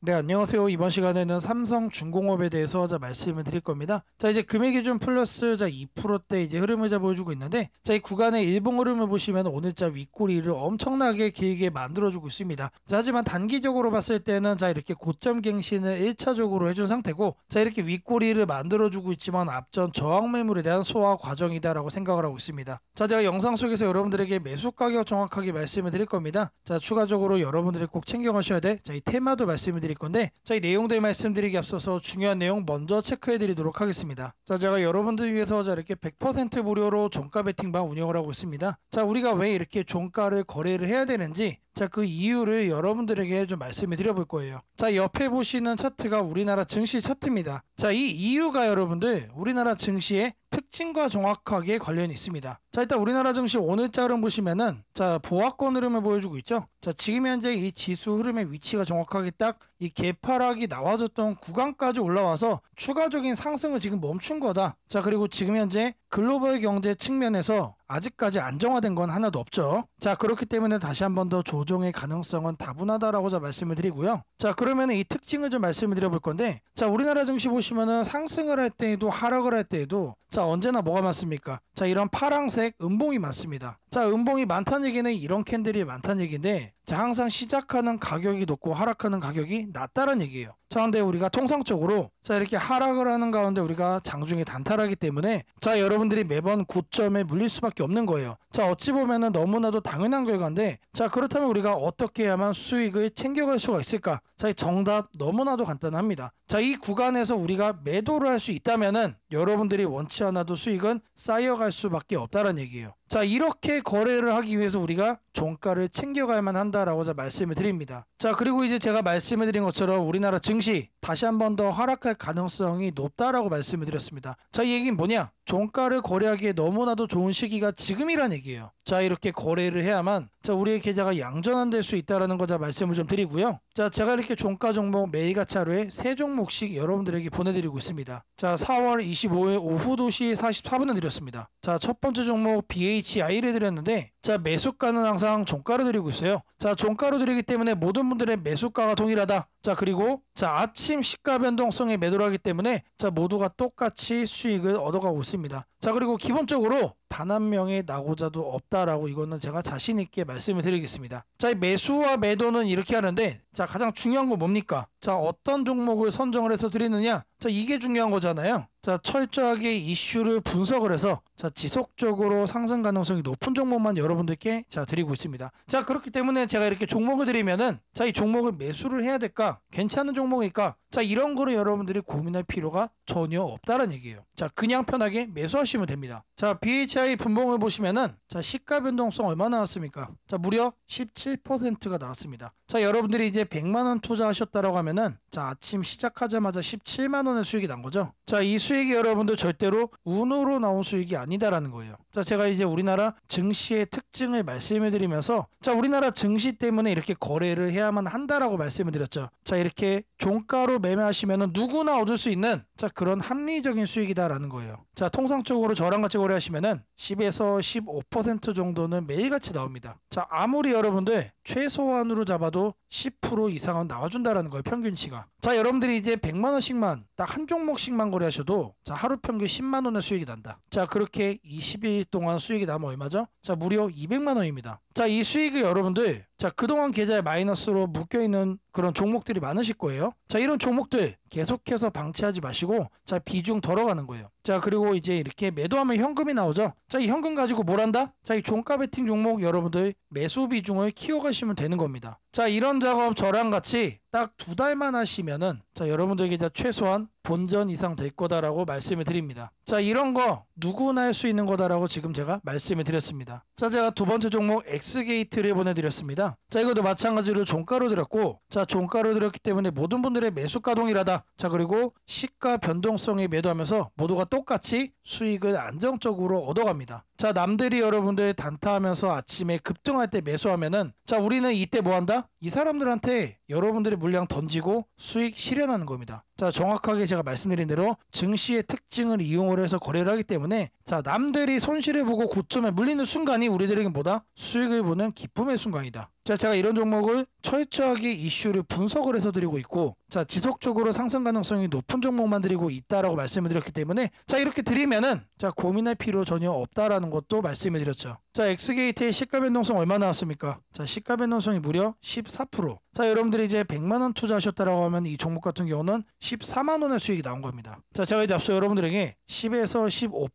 네, 안녕하세요. 이번 시간에는 삼성중공업에 대해서 말씀을 드릴 겁니다. 자, 이제 금액기준 플러스 2%대 이제 흐름을 보여주고 있는데, 이 구간의 일봉 흐름을 보시면 오늘 윗꼬리를 엄청나게 길게 만들어주고 있습니다. 하지만 단기적으로 봤을 때는 이렇게 고점 갱신을 1차적으로 해준 상태고, 이렇게 윗꼬리를 만들어주고 있지만 앞전 저항 매물에 대한 소화 과정이다라고 생각을 하고 있습니다. 제가 영상 속에서 여러분들에게 매수 가격 정확하게 말씀을 드릴 겁니다. 추가적으로 여러분들이 꼭 챙겨가셔야 돼. 이 테마도 말씀을 드릴 건데, 이 내용들 말씀드리기 앞서서 중요한 내용 먼저 체크해 드리도록 하겠습니다. 제가 여러분들 위해서 이렇게 100% 무료로 종가 베팅방 운영을 하고 있습니다. 우리가 왜 이렇게 종가를 거래를 해야 되는지, 그 이유를 여러분들에게 좀 말씀을 드려볼 거예요. 옆에 보시는 차트가 우리나라 증시 차트입니다. 이 이유가 여러분들 우리나라 증시의 특징과 정확하게 관련이 있습니다. 일단 우리나라 증시 오늘자 흐름 보시면은 보합권 흐름을 보여주고 있죠. 지금 현재 이 지수 흐름의 위치가 정확하게 딱 이 개파락이 나와줬던 구간까지 올라와서 추가적인 상승을 지금 멈춘 거다. 그리고 지금 현재 글로벌 경제 측면에서 아직까지 안정화된 건 하나도 없죠. 그렇기 때문에 다시 한 번 더 조정의 가능성은 다분하다라고 말씀을 드리고요. 그러면 이 특징을 좀 말씀을 드려볼 건데, 우리나라 증시 보시면은 상승을 할 때에도 하락을 할 때에도 언제나 뭐가 많습니까? 이런 파랑색 음봉이 많습니다. 음봉이 많다는 얘기는 이런 캔들이 많다는 얘기인데, 항상 시작하는 가격이 높고 하락하는 가격이 낮다는 얘기예요. 근데 우리가 통상적으로 이렇게 하락을 하는 가운데 우리가 장중에 단타하기 때문에 여러분들이 매번 고점에 물릴 수밖에 없는 거예요. 어찌 보면은 너무나도 당연한 결과인데, 그렇다면 우리가 어떻게 해야만 수익을 챙겨갈 수가 있을까? 정답 너무나도 간단합니다. 이 구간에서 우리가 매도를 할 수 있다면은 여러분들이 원치 않아도 수익은 쌓여갈 수밖에 없다는 얘기예요. 이렇게 거래를 하기 위해서 우리가 종가를 챙겨가야만 한다라고 말씀을 드립니다. 그리고 이제 제가 말씀을 드린 것처럼 우리나라 증시 다시 한 번 더 하락할 가능성이 높다라고 말씀을 드렸습니다. 이 얘기는 뭐냐? 종가를 거래하기에 너무나도 좋은 시기가 지금이란 얘기예요. 이렇게 거래를 해야만 우리의 계좌가 양전환될 수 있다는 거 말씀을 좀 드리고요. 제가 이렇게 종가 종목 매일같이 하루에 3종목씩 여러분들에게 보내드리고 있습니다. 4월 25일 오후 2시 44분에 드렸습니다. 첫 번째 종목 BHI를 드렸는데, 매수가는 항상 종가로 드리고 있어요. 종가로 드리기 때문에 모든 분들의 매수가가 동일하다. 그리고 아침 시가 변동성에 매도를 하기 때문에 모두가 똑같이 수익을 얻어가고 있습니다. 그리고 기본적으로 단 한 명의 낙오자도 없다라고 이거는 제가 자신 있게 말씀을 드리겠습니다. 이 매수와 매도는 이렇게 하는데, 가장 중요한 건 뭡니까? 어떤 종목을 선정을 해서 드리느냐? 이게 중요한 거잖아요. 철저하게 이슈를 분석을 해서 지속적으로 상승 가능성이 높은 종목만 여러분들께 드리고 있습니다. 그렇기 때문에 제가 이렇게 종목을 드리면은 이 종목을 매수를 해야 될까? 괜찮은 종목일까? 이런 거를 여러분들이 고민할 필요가 전혀 없다는 얘기예요. 그냥 편하게 매수하시면 됩니다. BHI 분봉을 보시면은 시가 변동성 얼마 나왔습니까? 무려 17%가 나왔습니다. 여러분들이 이제 100만원 투자하셨다라고 하면은 아침 시작하자마자 17만원의 수익이 난 거죠. 이 수익이 여러분들 절대로 운으로 나온 수익이 아니다라는 거예요. 제가 이제 우리나라 증시의 특징을 말씀해 드리면서 우리나라 증시 때문에 이렇게 거래를 해야만 한다라고 말씀을 드렸죠. 이렇게 종가로 매매하시면은 누구나 얻을 수 있는 그런 합리적인 수익이다라는 거예요. 통상적으로 저랑 같이 거래하시면은 10에서 15% 정도는 매일같이 나옵니다. 아무리 여러분들 최소한으로 잡아도 10% 이상은 나와준다라는 거예요. 평균치가. 여러분들이 이제 100만원씩만 딱 한 종목씩만 거래하셔도 하루 평균 10만원의 수익이 난다. 그렇게 20일 동안 수익이 나면 얼마죠? 무려 200만원입니다. 이 수익을 여러분들 그동안 계좌에 마이너스로 묶여있는 그런 종목들이 많으실 거예요. 이런 종목들 계속해서 방치하지 마시고 비중 덜어가는 거예요. 그리고 이제 이렇게 매도하면 현금이 나오죠. 이 현금 가지고 뭘 한다? 이 종가 베팅 종목 여러분들 매수 비중을 키워가시면 되는 겁니다. 이런 작업 저랑 같이 딱 2달만 하시면은 여러분들에게 최소한 본전 이상 될 거다라고 말씀을 드립니다. 이런 거 누구나 할 수 있는 거다라고 지금 제가 말씀을 드렸습니다. 제가 두 번째 종목 엑스게이트를 보내드렸습니다. 이것도 마찬가지로 종가로 드렸고, 종가로 드렸기 때문에 모든 분들의 매수가 동일하다. 그리고 시가 변동성에 매도하면서 모두가 똑같이 수익을 안정적으로 얻어갑니다. 남들이 여러분들 단타하면서 아침에 급등할 때 매수하면은 우리는 이때 뭐 한다? 이 사람들한테 여러분들의 물량 던지고 수익 실현하는 겁니다. 정확하게 제가 말씀드린 대로 증시의 특징을 이용을 해서 거래를 하기 때문에 남들이 손실을 보고 고점에 물리는 순간이 우리들에게 뭐다? 수익을 보는 기쁨의 순간이다. 자, 제가 이런 종목을 철저하게 이슈를 분석을 해서 드리고 있고, 자, 지속적으로 상승 가능성이 높은 종목만 드리고 있다라고 말씀을 드렸기 때문에, 자, 이렇게 드리면은 자, 고민할 필요 전혀 없다라는 것도 말씀을 드렸죠. 자, 엑스게이트의 시가 변동성 얼마 나왔습니까? 자, 시가 변동성이 무려 14%. 자, 여러분들이 이제 100만 원 투자하셨다라고 하면 이 종목 같은 경우는 14만 원의 수익이 나온 겁니다. 자, 제가 이제 앞서 여러분들에게 10에서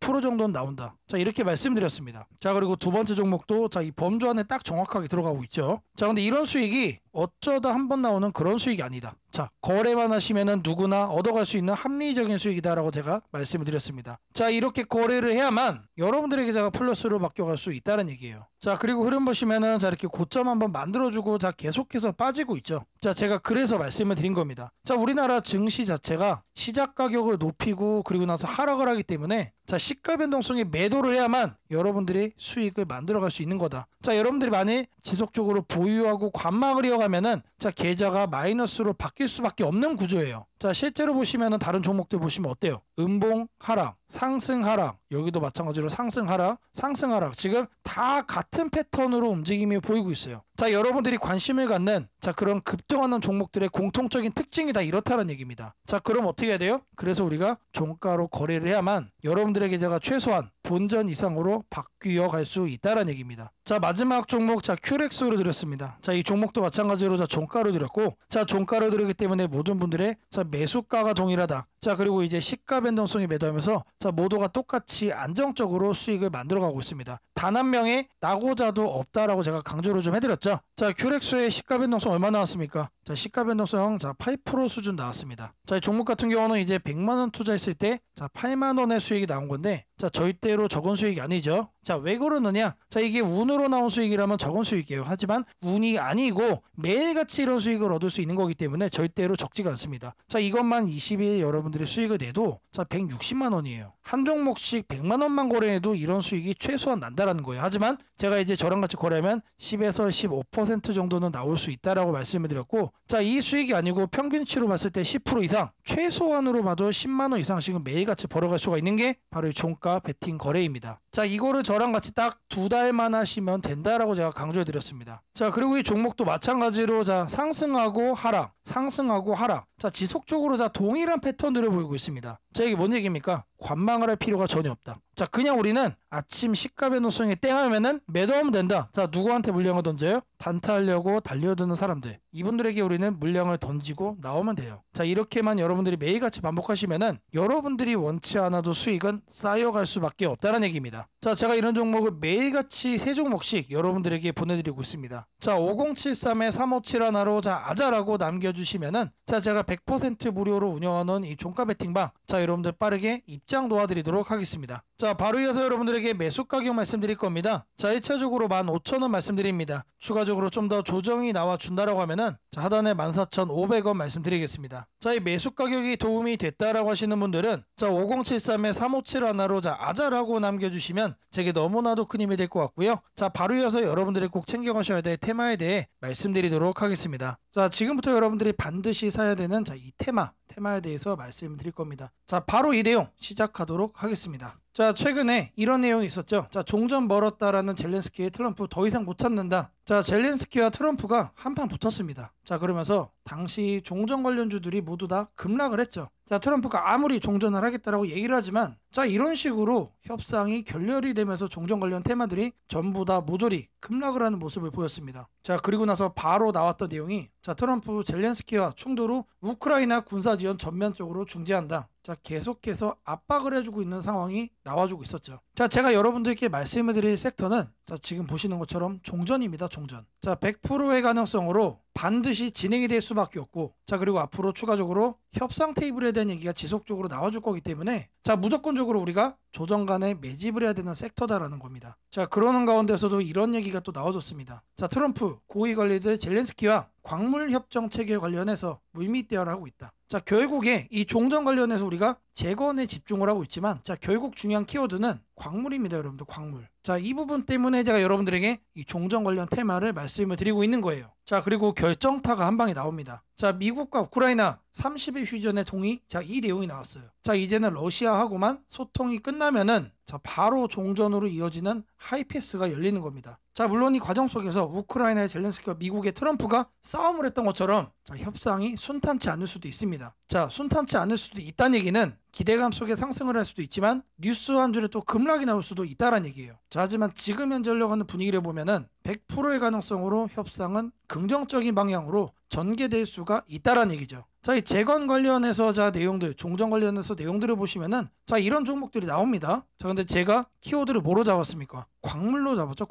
15% 정도는 나온다. 자, 이렇게 말씀드렸습니다. 자, 그리고 두 번째 종목도 자, 이 범주 안에 딱 정확하게 들어가고 있죠. 자, 근데 이런 수익이 어쩌다 한번 나오는 그런 수익이 아니다. 자, 거래만 하시면은 누구나 얻어갈 수 있는 합리적인 수익이다라고 제가 말씀을 드렸습니다. 자, 이렇게 거래를 해야만 여러분들의 계좌가 플러스로 바뀌어갈 수 있다는 얘기예요. 자, 그리고 흐름 보시면은 자, 이렇게 고점 한번 만들어주고 자, 계속해서 빠지고 있죠. 자, 제가 그래서 말씀을 드린 겁니다. 자, 우리나라 증시 자체가 시작 가격을 높이고 그리고 나서 하락을 하기 때문에 자, 시가 변동성에 매도를 해야만 여러분들이 수익을 만들어갈 수 있는 거다. 자, 여러분들이 만약 지속적으로 보유하고 관망을 이어가면은 자, 계좌가 마이너스로 바뀔 수밖에 없는 구조예요. 자, 실제로 보시면은 다른 종목들 보시면 어때요? 음봉 하락, 상승 하락, 여기도 마찬가지로 상승 하락, 상승 하락. 지금 다 같은 패턴으로 움직임이 보이고 있어요. 자, 여러분들이 관심을 갖는 자, 그런 급등하는 종목들의 공통적인 특징이 다 이렇다는 얘기입니다. 자, 그럼 어떻게 해야 돼요? 그래서 우리가 종가로 거래를 해야만 여러분들의 계좌가 최소한 본전 이상으로 바뀌어 갈 수 있다는 얘기입니다. 자, 마지막 종목 자, 큐렉스로 드렸습니다. 자, 이 종목도 마찬가지로 자, 종가로 드렸고, 자, 종가로 드리기 때문에 모든 분들의 자, 매수가가 동일하다. 자, 그리고 이제 시가 변동성이 매도하면서 자, 모두가 똑같이 안정적으로 수익을 만들어가고 있습니다. 단 한 명의 낙오자도 없다라고 제가 강조를 좀 해드렸죠. 자, 큐렉스의 시가 변동성 얼마 나왔습니까? 자, 시가 변동성 자, 8% 수준 나왔습니다. 자, 이 종목 같은 경우는 이제 100만 원 투자했을 때 자, 8만 원의 수익이 나온 건데, 자, 절대로 적은 수익이 아니죠. 자, 왜 그러느냐? 자, 이게 운으로 나온 수익이라면 적은 수익이에요. 하지만 운이 아니고 매일같이 이런 수익을 얻을 수 있는 거기 때문에 절대로 적지가 않습니다. 자, 이것만 20일 여러분들이 수익을 내도 자, 160만 원이에요. 한 종목씩 100만 원만 거래해도 이런 수익이 최소한 난다라는 거예요. 하지만 제가 이제 저랑 같이 거래하면 10에서 15% 정도는 나올 수 있다라고 말씀을 드렸고, 자, 이 수익이 아니고 평균치로 봤을 때 10% 이상, 최소한으로 봐도 10만 원 이상씩은 매일같이 벌어갈 수가 있는 게 바로 이 종가 베팅 거래입니다. 자, 이거를 저랑 같이 딱 2달만 하시면 된다라고 제가 강조해 드렸습니다. 자, 그리고 이 종목도 마찬가지로 자, 상승하고 하락, 상승하고 하락. 자, 지속적으로 자, 동일한 패턴들을 보이고 있습니다. 자, 이게 뭔 얘기입니까? 관망을 할 필요가 전혀 없다. 자, 그냥 우리는 아침 시가 변동성이 땡하면은 매도하면 된다. 자, 누구한테 물량을 던져요? 단타하려고 달려드는 사람들. 이분들에게 우리는 물량을 던지고 나오면 돼요. 자, 이렇게만 여러분들이 매일같이 반복하시면은 여러분들이 원치 않아도 수익은 쌓여갈 수밖에 없다는 얘기입니다. 자, 제가 이런 종목을 매일같이 3종목씩 여러분들에게 보내드리고 있습니다. 자, 5073에 3571로 자, 아자라고 남겨주시면은 자, 제가 100% 무료로 운영하는 이 종가 베팅방 자, 여러분들 빠르게 입장 도와드리도록 하겠습니다. 자, 바로 이어서 여러분들에게 매수 가격 말씀드릴 겁니다. 자, 1차적으로 15,000원 말씀드립니다. 추가적으로 좀 더 조정이 나와 준다라고 하면은 자, 하단에 14,500원 말씀드리겠습니다. 자, 이 매수 가격이 도움이 됐다라고 하시는 분들은 자, 5073에 3571로 자, 아자라고 남겨주시면 제게 너무나도 큰 힘이 될 것 같고요. 자, 바로 이어서 여러분들이 꼭 챙겨가셔야 될 테마에 대해 말씀드리도록 하겠습니다. 자, 지금부터 여러분들이 반드시 사야 되는 자, 이 테마에 대해서 말씀드릴 겁니다. 자, 바로 이 내용 시작하도록 하겠습니다. 자, 최근에 이런 내용이 있었죠. 자, 종전 멀었다라는 젤렌스키의 트럼프 더 이상 못 참는다. 자, 젤렌스키와 트럼프가 한판 붙었습니다. 자, 그러면서 당시 종전 관련주들이 모두 다 급락을 했죠. 자, 트럼프가 아무리 종전을 하겠다라고 얘기를 하지만 자, 이런 식으로 협상이 결렬이 되면서 종전 관련 테마들이 전부 다 모조리 급락을 하는 모습을 보였습니다. 자, 그리고 나서 바로 나왔던 내용이 자, 트럼프 젤렌스키와 충돌 후 우크라이나 군사 지원 전면적으로 중지한다. 자, 계속해서 압박을 해주고 있는 상황이 나와주고 있었죠. 자, 제가 여러분들께 말씀을 드릴 섹터는 자, 지금 보시는 것처럼 종전입니다. 종전. 자, 100%의 가능성으로 반드시 진행이 될 수밖에 없고, 자, 그리고 앞으로 추가적으로 협상 테이블에 대한 얘기가 지속적으로 나와줄 거기 때문에 자, 무조건적으로 우리가 조정간에 매집을 해야 되는 섹터다라는 겁니다. 자, 그러는 가운데서도 이런 얘기가 또 나와줬습니다. 자, 트럼프 고위 관리들 젤렌스키와 광물 협정 체결 관련해서 물밑대화를 있다. 자, 결국에 이 종전 관련해서 우리가 재건에 집중을 하고 있지만 자, 결국 중요한 키워드는 광물입니다. 여러분들, 광물. 자, 이 부분 때문에 제가 여러분들에게 이 종전 관련 테마를 말씀을 드리고 있는 거예요. 자, 그리고 결정타가 한 방에 나옵니다. 자, 미국과 우크라이나 30일 휴전의 동의. 자, 이 내용이 나왔어요. 자, 이제는 러시아하고만 소통이 끝나면은 자, 바로 종전으로 이어지는 하이패스가 열리는 겁니다. 자, 물론 이 과정 속에서 우크라이나의 젤렌스키와 미국의 트럼프가 싸움을 했던 것처럼 자, 협상이 순탄치 않을 수도 있습니다. 자, 순탄치 않을 수도 있다는 얘기는 기대감 속에 상승을 할 수도 있지만 뉴스 한 줄에 또 급락이 나올 수도 있다는 얘기예요. 자, 하지만 지금 현재 흘러가는 분위기를 보면은 100%의 가능성으로 협상은 긍정적인 방향으로 전개될 수가 있다는 얘기죠. 자, 이 재건 관련해서 자 내용들, 종전 관련해서 내용들을 보시면은 자 이런 종목들이 나옵니다. 자, 근데 제가 키워드를 뭐로 잡았습니까? 광물로 잡았죠.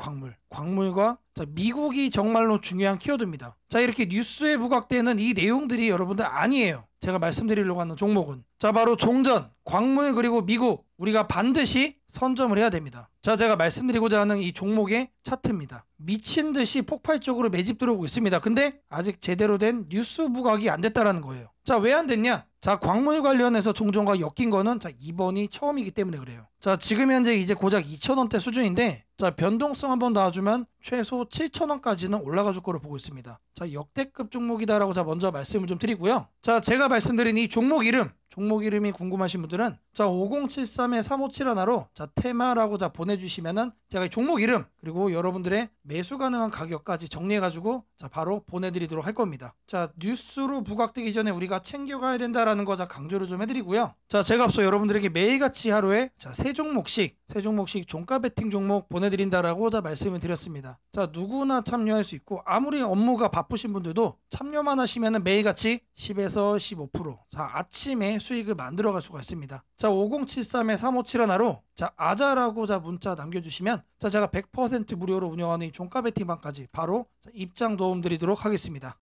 광물과 자 미국이 정말로 중요한 키워드입니다. 자, 이렇게 뉴스에 부각되는 이 내용들이 여러분들 아니에요. 제가 말씀드리려고 하는 종목은 자 바로 종전, 광물 그리고 미국, 우리가 반드시 선점을 해야 됩니다. 자, 제가 말씀드리고자 하는 이 종목의 차트입니다. 미친 듯이 폭발적으로 매집 들어오고 있습니다. 근데 아직 제대로 된 뉴스 부각이 안 됐다라는 거예요. 자, 왜 안 됐냐? 자, 광물 관련해서 종전과 엮인 거는 자 이번이 처음이기 때문에 그래요. 자, 지금 현재 이제 고작 2,000원대 수준인데 자 변동성 한번 놔주면 최소 7,000원까지는 올라가 줄 거로 보고 있습니다. 자, 역대급 종목이다라고 자 먼저 말씀을 좀 드리고요. 자, 제가 말씀드린 이 종목 이름이 궁금하신 분들은 자 5073-3571로 자 테마라고 자 보내주시면은 제가 이 종목 이름 그리고 여러분들의 매수 가능한 가격까지 정리해가지고 자 바로 보내드리도록 할 겁니다. 자, 뉴스로 부각되기 전에 우리가 챙겨가야 된다라는 거 자 강조를 좀 해드리고요. 자, 제가 앞서 여러분들에게 매일같이 하루에 자 세 종목씩 종가 베팅 종목 보내드린다라고 자 말씀을 드렸습니다. 자, 누구나 참여할 수 있고 아무리 업무가 바쁘신 분들도 참여만 하시면은 매일같이 10에서 15% 자 아침에 수익을 만들어갈 수가 있습니다. 자, 5073-3571로 자 아자라고 자 문자 남겨주시면 자 제가 100% 무료로 운영하는 이 종가 베팅방까지 바로 자, 입장 도움 드리도록 하겠습니다.